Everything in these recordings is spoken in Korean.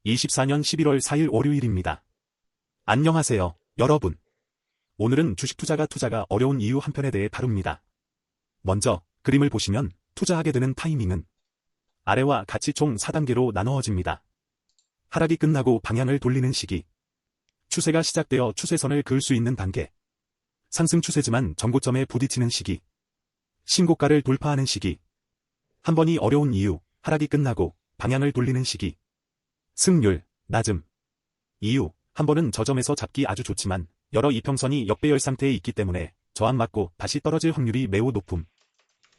2024년 11월 4일 월요일입니다. 안녕하세요, 여러분. 오늘은 주식 투자가 어려운 이유 한 편에 대해 다룹니다. 먼저 그림을 보시면 투자하게 되는 타이밍은 아래와 같이 총 4단계로 나누어집니다. 하락이 끝나고 방향을 돌리는 시기, 추세가 시작되어 추세선을 그을 수 있는 단계, 상승 추세지만 전고점에 부딪히는 시기, 신고가를 돌파하는 시기, 한 번이 어려운 이유, 하락이 끝나고 방향을 돌리는 시기, 승률 낮음. 이유, 한 번은 저점에서 잡기 아주 좋지만 여러 이평선이 역배열 상태에 있기 때문에 저항 맞고 다시 떨어질 확률이 매우 높음.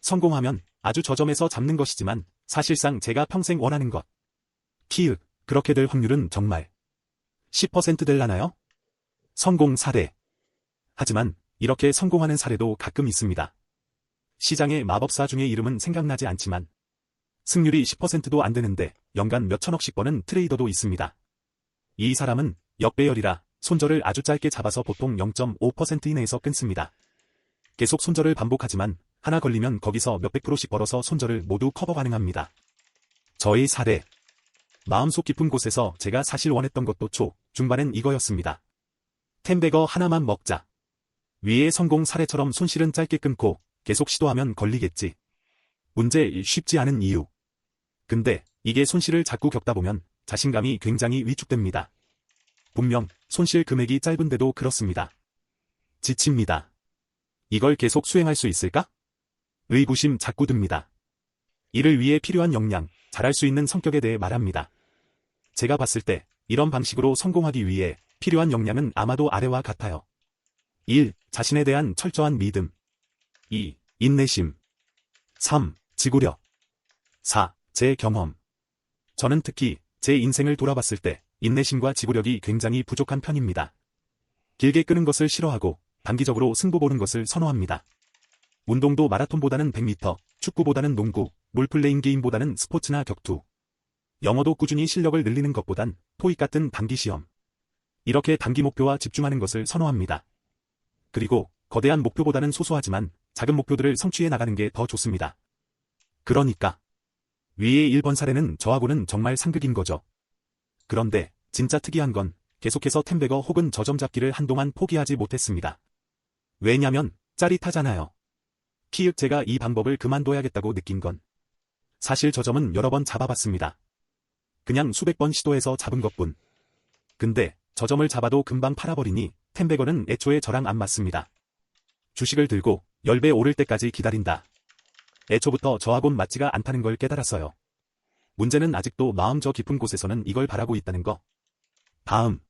성공하면 아주 저점에서 잡는 것이지만 사실상 제가 평생 원하는 것. 키읔, 그렇게 될 확률은 정말 10% 될라나요? 성공 사례. 하지만 이렇게 성공하는 사례도 가끔 있습니다. 시장의 마법사 중의 이름은 생각나지 않지만 승률이 10%도 안 되는데 연간 몇 천억씩 버는 트레이더도 있습니다. 이 사람은 역배열이라 손절을 아주 짧게 잡아서 보통 0.5% 이내에서 끊습니다. 계속 손절을 반복하지만 하나 걸리면 거기서 몇백 프로씩 벌어서 손절을 모두 커버 가능합니다. 저의 사례. 마음속 깊은 곳에서 제가 사실 원했던 것도 중반엔 이거였습니다. 템베거 하나만 먹자. 위의 성공 사례처럼 손실은 짧게 끊고 계속 시도하면 걸리겠지. 문제 쉽지 않은 이유. 근데 이게 손실을 자꾸 겪다 보면 자신감이 굉장히 위축됩니다. 분명 손실 금액이 짧은데도 그렇습니다. 지칩니다. 이걸 계속 수행할 수 있을까? 의구심 자꾸 듭니다. 이를 위해 필요한 역량, 잘할 수 있는 성격에 대해 말합니다. 제가 봤을 때 이런 방식으로 성공하기 위해 필요한 역량은 아마도 아래와 같아요. 1. 자신에 대한 철저한 믿음. 2. 인내심. 3. 지구력. 4. 제 경험. 저는 특히 제 인생을 돌아봤을 때 인내심과 지구력이 굉장히 부족한 편입니다. 길게 끄는 것을 싫어하고 단기적으로 승부 보는 것을 선호합니다. 운동도 마라톤보다는 100m, 축구보다는 농구, 롤플레잉 게임보다는 스포츠나 격투. 영어도 꾸준히 실력을 늘리는 것보단 토익 같은 단기 시험. 이렇게 단기 목표와 집중하는 것을 선호합니다. 그리고 거대한 목표보다는 소소하지만 작은 목표들을 성취해 나가는 게 더 좋습니다. 그러니까 위의 1번 사례는 저하고는 정말 상극인 거죠. 그런데 진짜 특이한 건 계속해서 템베거 혹은 저점 잡기를 한동안 포기하지 못했습니다. 왜냐면 짜릿하잖아요. 키읔 제가 이 방법을 그만둬야겠다고 느낀 건 사실 저점은 여러 번 잡아봤습니다. 그냥 수백 번 시도해서 잡은 것뿐. 근데 저점을 잡아도 금방 팔아버리니 템베거는 애초에 저랑 안 맞습니다. 주식을 들고 10배 오를 때까지 기다린다. 애초부터 저하고는 맞지가 않다는 걸 깨달았어요. 문제는 아직도 마음 저 깊은 곳에서는 이걸 바라고 있다는 거. 다음.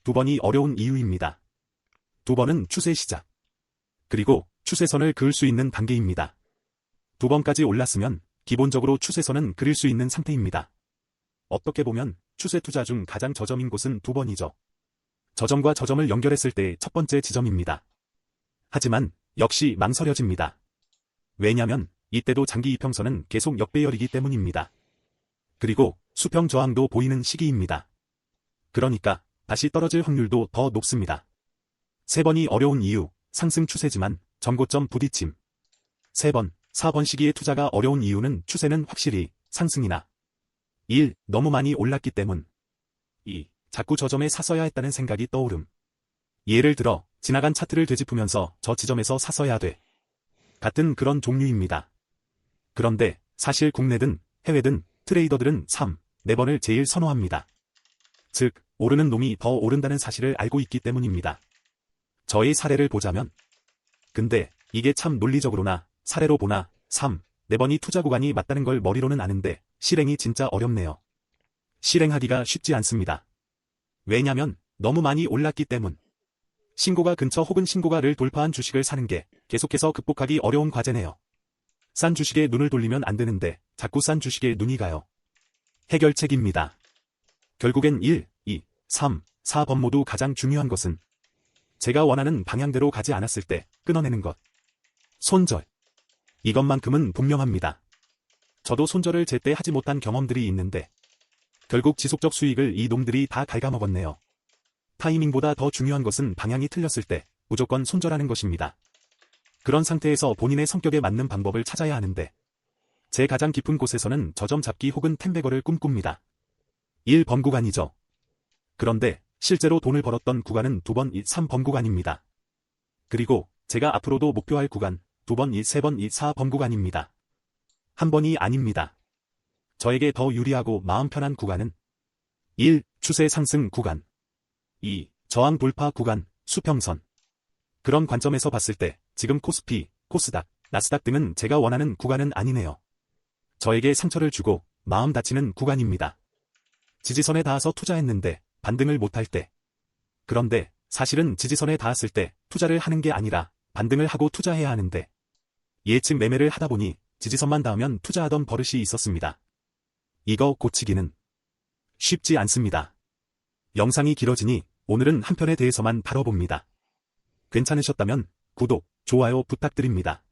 2번이 어려운 이유입니다. 2번은 추세 시작. 그리고 추세선을 그을 수 있는 단계입니다. 2번까지 올랐으면 기본적으로 추세선은 그릴 수 있는 상태입니다. 어떻게 보면 추세 투자 중 가장 저점인 곳은 2번이죠. 저점과 저점을 연결했을 때의 첫 번째 지점입니다. 하지만 역시 망설여집니다. 왜냐면 이때도 장기 이평선은 계속 역배열이기 때문입니다. 그리고 수평 저항도 보이는 시기입니다. 그러니까 다시 떨어질 확률도 더 높습니다. 3번이 어려운 이유, 상승 추세지만 전고점 부딪힘. 3번, 4번 시기에 투자가 어려운 이유는 추세는 확실히 상승이나 1. 너무 많이 올랐기 때문. 2. 자꾸 저점에 샀어야 했다는 생각이 떠오름. 예를 들어 지나간 차트를 되짚으면서 저 지점에서 샀어야 돼. 같은 그런 종류입니다. 그런데 사실 국내든 해외든 트레이더들은 3, 4번을 제일 선호합니다. 즉, 오르는 놈이 더 오른다는 사실을 알고 있기 때문입니다. 저의 사례를 보자면 근데 이게 참 논리적으로나 사례로 보나 3, 4번이 투자 구간이 맞다는 걸 머리로는 아는데 실행이 진짜 어렵네요. 실행하기가 쉽지 않습니다. 왜냐면 너무 많이 올랐기 때문. 신고가 근처 혹은 신고가를 돌파한 주식을 사는 게 계속해서 극복하기 어려운 과제네요. 싼 주식에 눈을 돌리면 안 되는데 자꾸 싼 주식에 눈이 가요. 해결책입니다. 결국엔 1, 2, 3, 4번 모두 가장 중요한 것은 제가 원하는 방향대로 가지 않았을 때 끊어내는 것. 손절. 이것만큼은 분명합니다. 저도 손절을 제때 하지 못한 경험들이 있는데 결국 지속적 수익을 이 놈들이 다 갉아먹었네요. 타이밍보다 더 중요한 것은 방향이 틀렸을 때 무조건 손절하는 것입니다. 그런 상태에서 본인의 성격에 맞는 방법을 찾아야 하는데 제 가장 깊은 곳에서는 저점 잡기 혹은 템베거를 꿈꿉니다. 1번 구간이죠. 그런데 실제로 돈을 벌었던 구간은 2번, 3번 구간입니다. 그리고 제가 앞으로도 목표할 구간 2번, 3번, 4번 구간입니다. 한 번이 아닙니다. 저에게 더 유리하고 마음 편한 구간은 1. 추세 상승 구간 2. 저항 돌파 구간, 수평선. 그런 관점에서 봤을 때 지금 코스피, 코스닥, 나스닥 등은 제가 원하는 구간은 아니네요. 저에게 상처를 주고 마음 다치는 구간입니다. 지지선에 닿아서 투자했는데 반등을 못할 때. 그런데 사실은 지지선에 닿았을 때 투자를 하는 게 아니라 반등을 하고 투자해야 하는데 예측 매매를 하다 보니 지지선만 닿으면 투자하던 버릇이 있었습니다. 이거 고치기는 쉽지 않습니다. 영상이 길어지니 오늘은 한 편에 대해서만 다뤄봅니다. 괜찮으셨다면 구독, 좋아요 부탁드립니다.